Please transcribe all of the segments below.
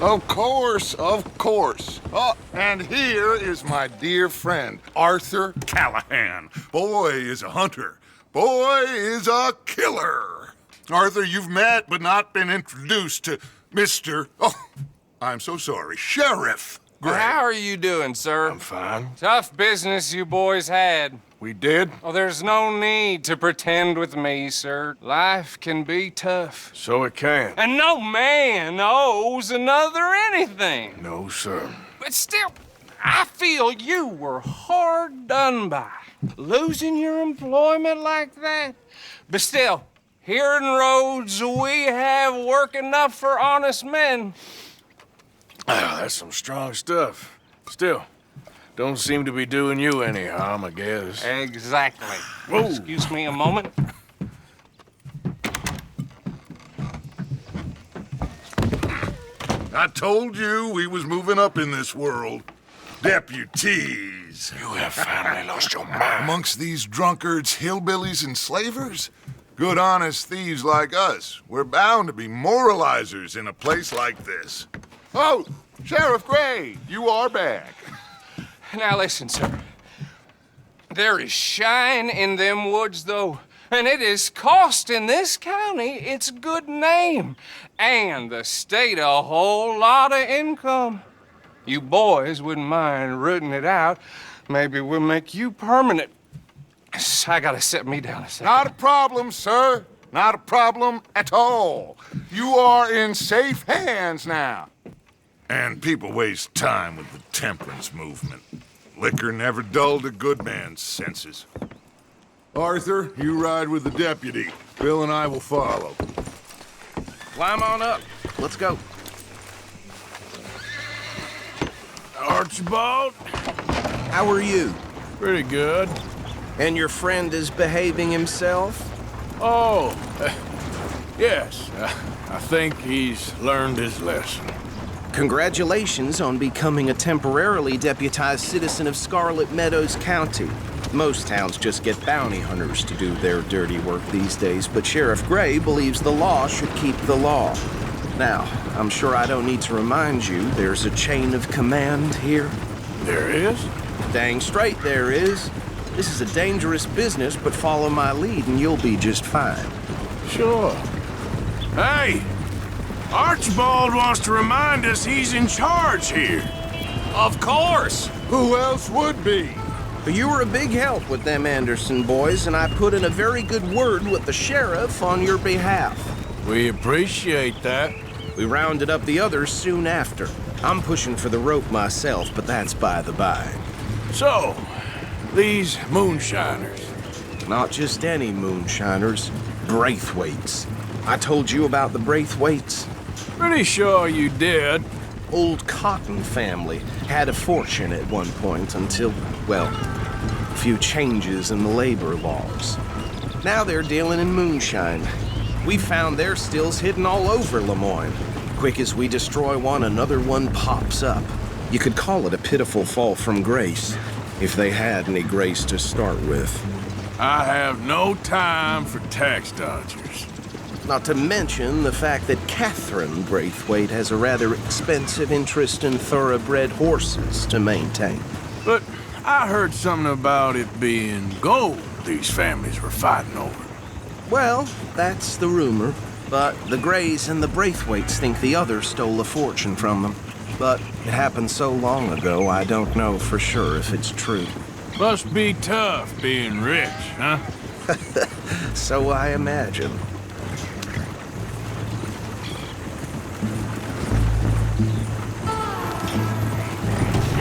Of course, of course. Oh, and here is my dear friend, Arthur Callahan. Boy is a hunter. Boy is a killer. Arthur, you've met but not been introduced to Mr. Oh, I'm so sorry, Sheriff Gray. How are you doing, sir? I'm fine. Tough business you boys had. We did? Oh, there's no need to pretend with me, sir. Life can be tough. So it can. And no man owes another anything. No, sir. But still, I feel you were hard done by. Losing your employment like that. But still, here in Rhodes, we have work enough for honest men. Oh, that's some strong stuff. Still, don't seem to be doing you any harm, I guess. Exactly. Whoa. Excuse me a moment. I told you we was moving up in this world. Deputies. You have finally lost your mind. Amongst these drunkards, hillbillies, and slavers? Good, honest thieves like us. We're bound to be moralizers in a place like this. Oh, Sheriff Gray, you are back. Now listen, sir. There is shine in them woods, though, and it is costing this county its good name and the state a whole lot of income. You boys wouldn't mind rooting it out. Maybe we'll make you permanent. I gotta set me down a second. Not a problem, sir. Not a problem at all. You are in safe hands now. And people waste time with the temperance movement. Liquor never dulled a good man's senses. Arthur, you ride with the deputy. Bill and I will follow. Climb on up. Let's go. Archibald? How are you? Pretty good. And your friend is behaving himself? Oh, yes. I think he's learned his lesson. Congratulations on becoming a temporarily deputized citizen of Scarlet Meadows County. Most towns just get bounty hunters to do their dirty work these days, but Sheriff Gray believes the law should keep the law. Now, I'm sure I don't need to remind you there's a chain of command here. There is? Dang straight there is. This is a dangerous business, but follow my lead and you'll be just fine. Sure. Hey! Archibald wants to remind us he's in charge here. Of course! Who else would be? But you were a big help with them Anderson boys, and I put in a very good word with the sheriff on your behalf. We appreciate that. We rounded up the others soon after. I'm pushing for the rope myself, but that's by the by. So, these moonshiners. Not just any moonshiners, Braithwaites. I told you about the Braithwaites? Pretty sure you did. Old Cotton family had a fortune at one point until, well, a few changes in the labor laws. Now they're dealing in moonshine. We found their stills hidden all over Lemoyne. Quick as we destroy one, another one pops up. You could call it a pitiful fall from grace, if they had any grace to start with. I have no time for tax dodgers. Not to mention the fact that Catherine Braithwaite has a rather expensive interest in thoroughbred horses to maintain. But I heard something about it being gold these families were fighting over. Well, that's the rumor. But the Grays and the Braithwaites think the others stole a fortune from them. But it happened so long ago, I don't know for sure if it's true. Must be tough being rich, huh? So I imagine.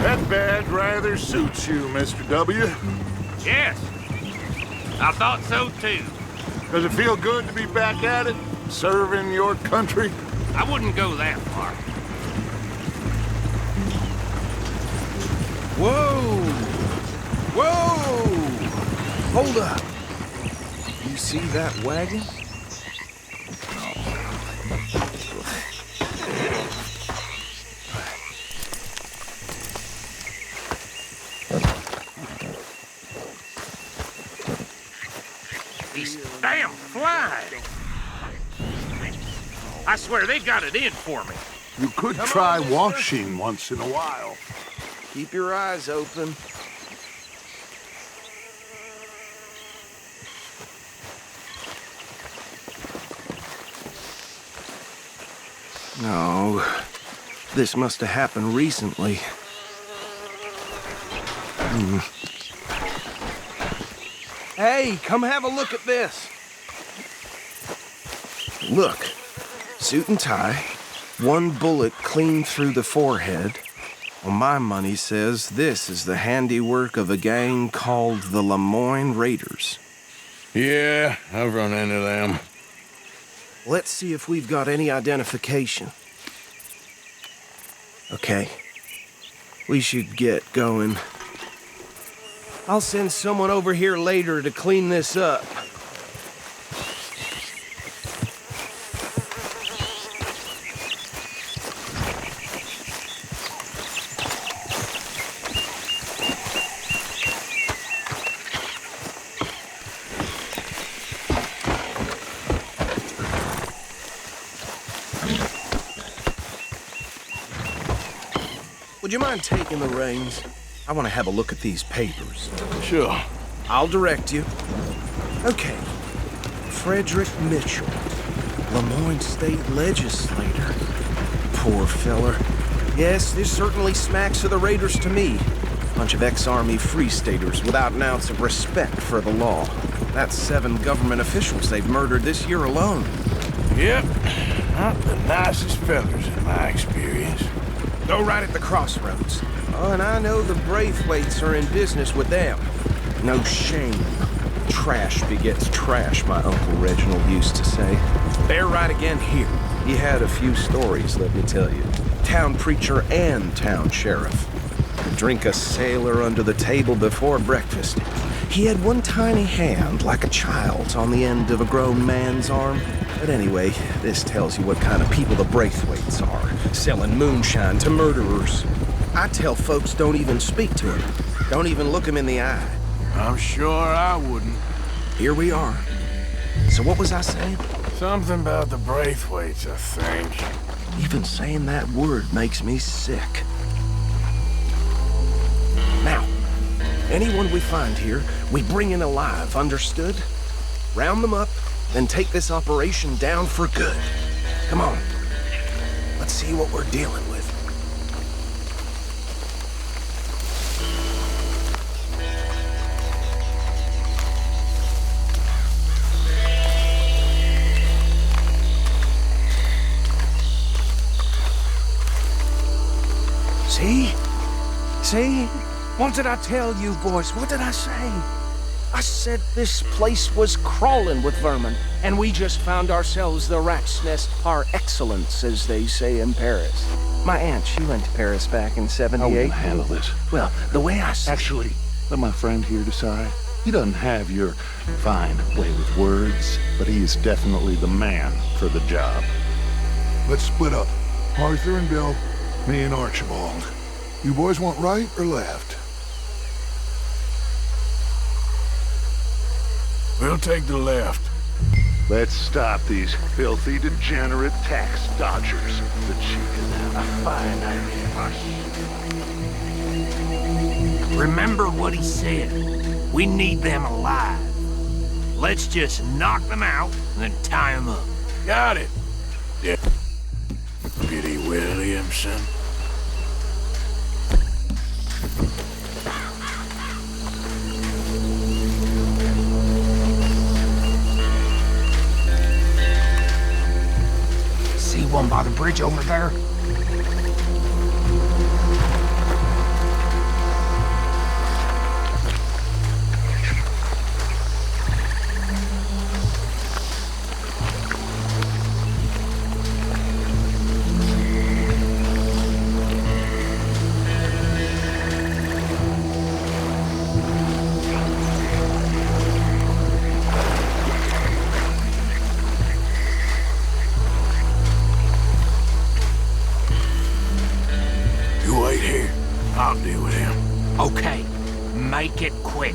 That badge rather suits you, Mr. W. Yes, I thought so too. Does it feel good to be back at it, serving your country? I wouldn't go that far. Whoa! Whoa! Hold up. You see that wagon? These damn flies. I swear they got it in for me. You could Come try on, mister. washing once in a while. Keep your eyes open. No, this must have happened recently. Hey, come have a look at this. Look, suit and tie, one bullet clean through the forehead. Well, my money says this is the handiwork of a gang called the Lemoyne Raiders. Yeah, I've run into them. Let's see if we've got any identification. Okay. We should get going. I'll send someone over here later to clean this up. Would you mind taking the reins? I want to have a look at these papers. Sure. I'll direct you. Okay. Frederick Mitchell, Lemoyne State Legislator. Poor feller. Yes, this certainly smacks of the Raiders to me. Bunch of ex-Army Free Staters without an ounce of respect for the law. That's 7 government officials they've murdered this year alone. Yep. Not the nicest fellas in my experience. Go right at the crossroads. Oh, and I know the Braithwaites are in business with them. No shame. Trash begets trash, my Uncle Reginald used to say. They're right again here. He had a few stories, let me tell you. Town preacher and town sheriff. Could drink a sailor under the table before breakfast. He had one tiny hand, like a child's, on the end of a grown man's arm. But anyway, this tells you what kind of people the Braithwaites are, selling moonshine to murderers. I tell folks don't even speak to him. Don't even look him in the eye. I'm sure I wouldn't. Here we are. So what was I saying? Something about the Braithwaites, I think. Even saying that word makes me sick. Now, anyone we find here, we bring in alive, understood? Round them up, then take this operation down for good. Come on. Let's see what we're dealing with. See? See? What did I tell you, boys? What did I say? I said this place was crawling with vermin, and we just found ourselves the rat's nest par excellence, as they say in Paris. My aunt, she went to Paris back in I '78. wouldn't handle this. Well, the way I see Actually, let my friend here decide. He doesn't have your fine way with words, but he is definitely the man for the job. Let's split up. Arthur and Bill, me and Archibald. You boys want right or left? We'll take the left. Let's stop these filthy, degenerate tax dodgers. The chief can have a fine idea. Remember what he said. We need them alive. Let's just knock them out and then tie them up. Got it. Yeah. Deputy Williamson. See one by the bridge over there? You wait here. I'll deal with him. Okay, make it quick.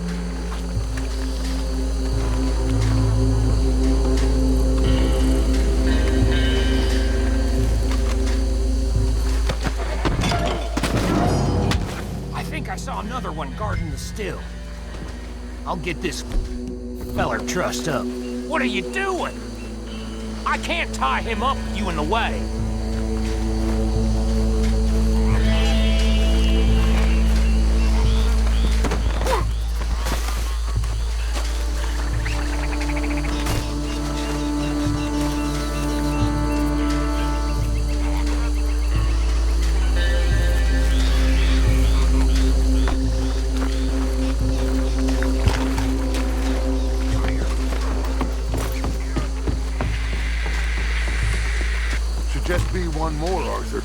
still. I'll get this feller trussed up. What are you doing? I can't tie him up with you in the way. Just be one more, Arthur.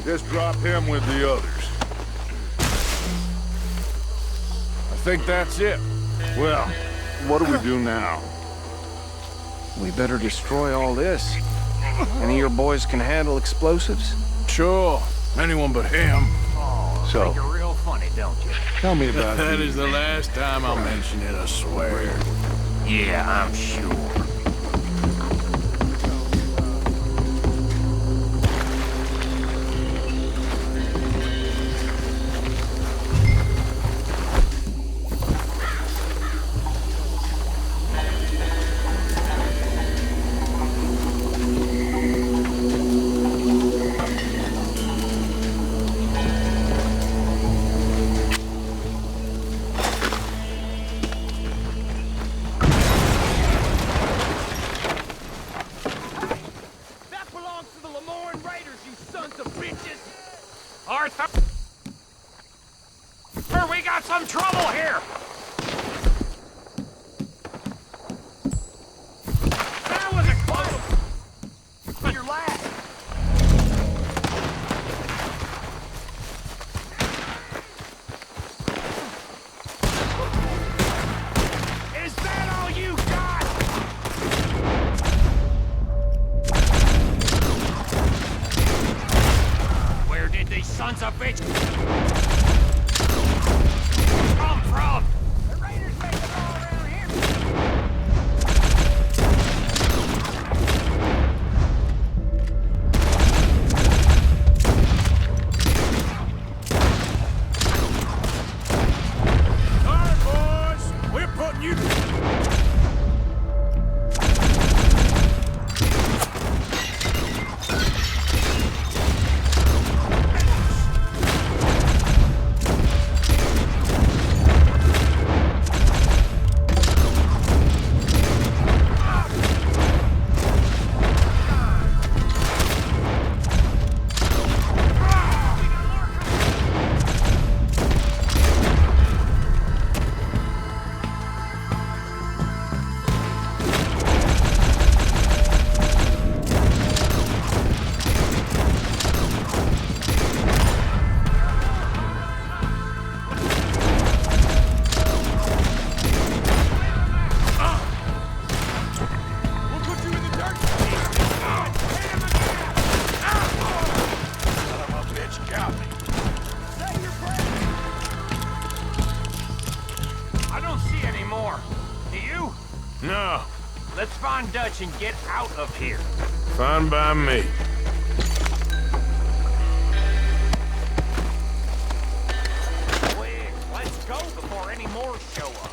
Just drop him with the others. I think that's it. Well, what do we do now? We better destroy all this. Any of your boys can handle explosives? Sure. Anyone but him. Oh, So- think you're real funny, don't you? Tell me about That the- is the last time I'll mention it, I swear. Yeah, I'm sure. Arthur! We got some trouble here! That was a close! On your last! Is that all you got? Where did these sons of bitch come from? The raiders make it all around here. All right, boys. We're putting you... I don't see any more. Do you? No. Let's find Dutch and get out of here. Fine by me. Quick, let's go before any more show up.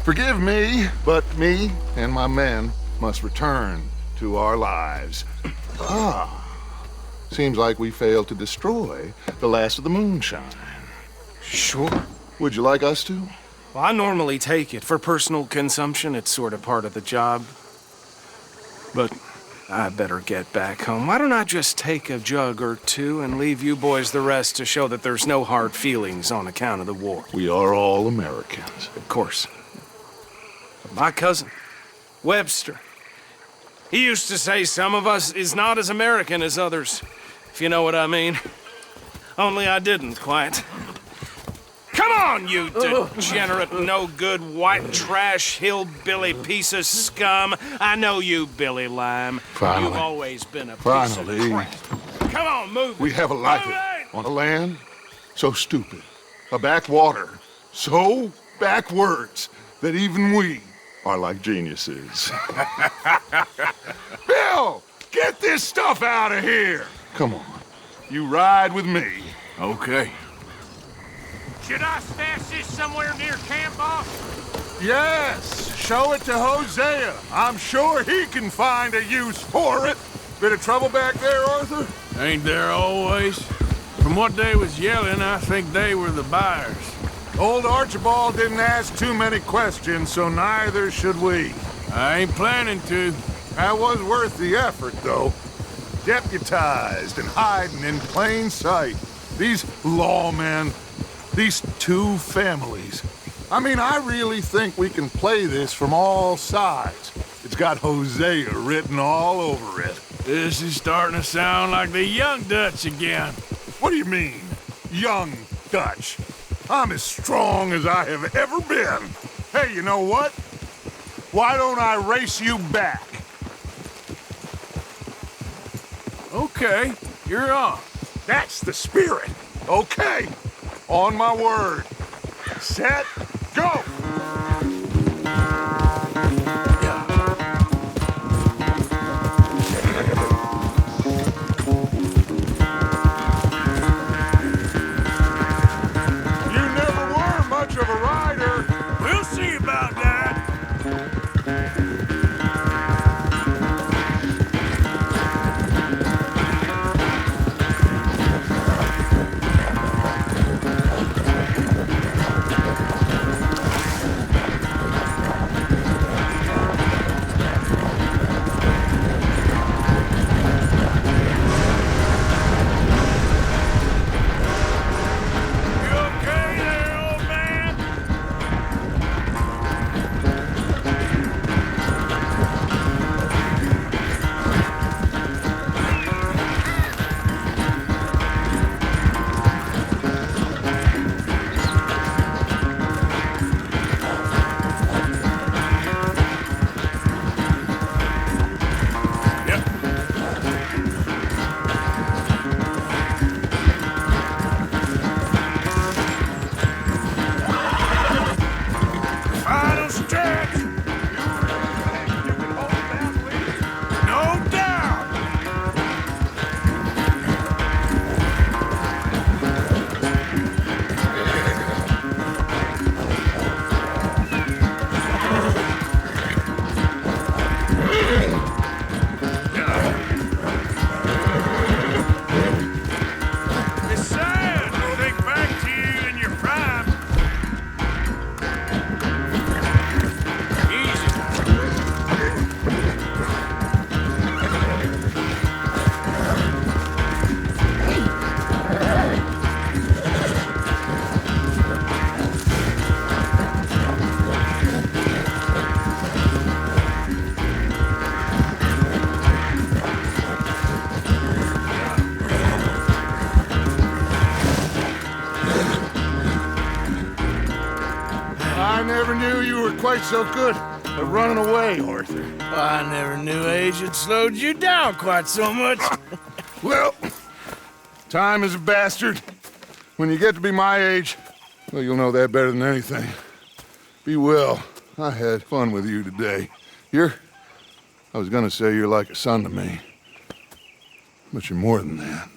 Forgive me, but me and my men must return to our lives. Seems like we failed to destroy the last of the moonshine. Sure. Would you like us to? Well, I normally take it. For personal consumption, it's sort of part of the job. But I better get back home. Why don't I just take a jug or two and leave you boys the rest to show that there's no hard feelings on account of the war? We are all Americans. Of course. But my cousin, Webster, he used to say some of us is not as American as others, if you know what I mean. Only I didn't quite. Come on, you degenerate, no-good, white trash, hillbilly piece of scum. I know you, Billy Lime. Finally. You've always been a piece Finally. of crap. Come on, move We it. have a life Move it! on a land so stupid, a backwater so backwards that even we are like geniuses. Bill, get this stuff out of here. Come on, you ride with me. Okay. Should I stash this somewhere near camp, boss? Yes, show it to Hosea. I'm sure he can find a use for it. Bit of trouble back there, Arthur? Ain't there always? From what they was yelling, I think they were the buyers. Old Archibald didn't ask too many questions, so neither should we. I ain't planning to. That was worth the effort, though. Deputized and hiding in plain sight. These lawmen, these two families. I mean, I really think we can play this from all sides. It's got Hosea written all over it. This is starting to sound like the Young Dutch again. What do you mean, young Dutch? I'm as strong as I have ever been. Hey, you know what? Why don't I race you back? Okay, you're on. That's the spirit. Okay, on my word. Set, go! You never were much of a rider. We'll see about that. You okay there, old man? Final stretch. No doubt. It's sad to think back to you in your prime. Easy. I never knew you were quite so good at running away, Arthur. I never knew age had slowed you down quite so much. Well, time is a bastard. When you get to be my age, well, you'll know that better than anything. Be well. I had fun with you today. I was gonna say you're like a son to me, but you're more than that.